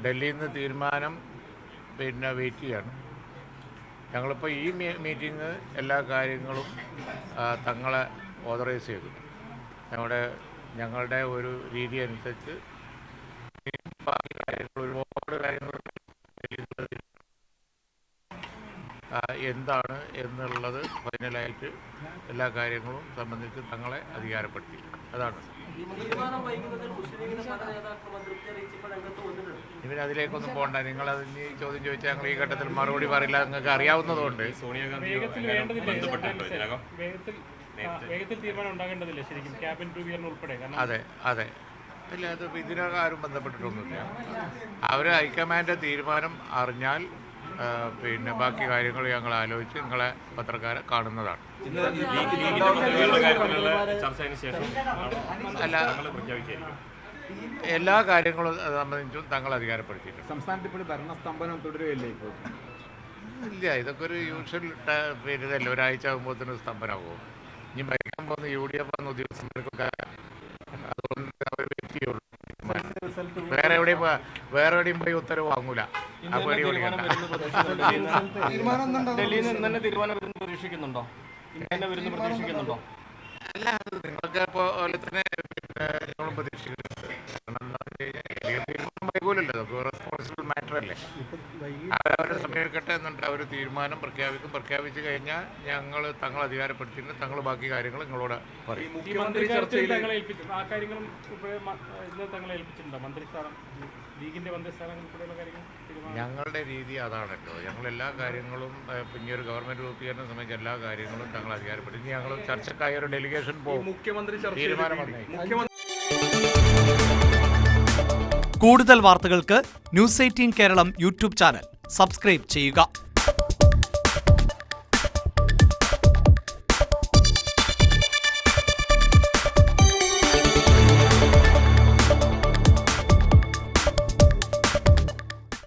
ഡൽഹിയിൽ നിന്ന് തീരുമാനം വെയിറ്റ് ചെയ്യാണ്. ഞങ്ങളിപ്പോൾ ഈ മീറ്റിംഗ് എല്ലാ കാര്യങ്ങളും തങ്ങളെ ഓതറൈസ് ചെയ്തു. ഞങ്ങളുടെ ഒരു രീതി അനുസരിച്ച് ഒരുപാട് കാര്യങ്ങൾ എന്താണ് എന്നുള്ളത് ഫൈനലായിട്ട് എല്ലാ കാര്യങ്ങളും സംബന്ധിച്ച് തങ്ങളെ അധികാരപ്പെടുത്തി. അതാണ്. അതിലേക്കൊന്നും പോകണ്ട. നിങ്ങളതിന് ചോദ്യം ചോദിച്ചാൽ ഞങ്ങൾ ഈ ഘട്ടത്തിൽ മറുപടി പറയില്ല. നിങ്ങൾക്ക് അറിയാവുന്നതുകൊണ്ട് അതെ അതെ ഇല്ല, അത് ഇതിനകം ആരും ബന്ധപ്പെട്ടിട്ടൊന്നുമില്ല. അവർ ഹൈക്കമാൻഡ് തീരുമാനം അറിഞ്ഞാൽ ബാക്കി കാര്യങ്ങൾ ഞങ്ങൾ ആലോചിച്ച് നിങ്ങളെ പത്രക്കാരെ കാണുന്നതാണ്. അല്ല, എല്ലാ കാര്യങ്ങളും സംബന്ധിച്ചും തങ്ങൾ അധികാരപ്പെടുത്തിയിട്ടുണ്ട്. സംസ്ഥാനത്ത് ഇപ്പോൾ ഭരണസ്തംഭനം തുടരുകയല്ലേ ഇപ്പോൾ? ഇല്ല, ഇതൊക്കെ ഒരു യൂഷ്വൽ ഇതല്ലേ. ഒരാഴ്ച ആകുമ്പോഴത്തേനും സ്തംഭനമാകുമോ? ഇനി ഭരിക്കാൻ പോകുന്ന UDF ഉദ്യോഗസ്ഥർക്കൊക്കെ അതുകൊണ്ട് അവർ വെയിറ്റ് ചെയ്യുള്ളൂ. വേറെ എവിടെയും പോയി ഉത്തരവ് വാങ്ങൂല. ആ പേടി കൊടുക്കണ്ട. അല്ല, നിങ്ങൾക്ക് പോലെ തന്നെ ഞങ്ങളും പ്രതീക്ഷിക്കുന്നുണ്ട്. വൈകൂലല്ലോ, റെസ്പോൺസിബിൾ മാറ്റർ അല്ലേ. അവരവരുടെ സമയമെടുക്കട്ടെ. എന്നിട്ട് അവർ തീരുമാനം പ്രഖ്യാപിച്ചു കഴിഞ്ഞാൽ ഞങ്ങൾ തങ്ങൾ അധികാരപ്പെടുത്തിയിട്ട് തങ്ങൾ ബാക്കി കാര്യങ്ങൾ നിങ്ങളോട് പറയും. ഞങ്ങളുടെ രീതി അതാണല്ലോ. ഞങ്ങളെല്ലാ കാര്യങ്ങളും ഇനിയൊരു ഗവൺമെന്റ് രൂപീകരണ സംബന്ധിച്ച എല്ലാ കാര്യങ്ങളും തങ്ങൾ അധികാരപ്പെടുത്തി. ഞങ്ങൾ ചർച്ചക്കായ ഒരു ഡെലിഗേഷൻ പോകും. തീരുമാനം വന്നേ. കൂടുതൽ വാർത്തകൾക്ക് news 18 Keralam YouTube channel subscribe ചെയ്യുക.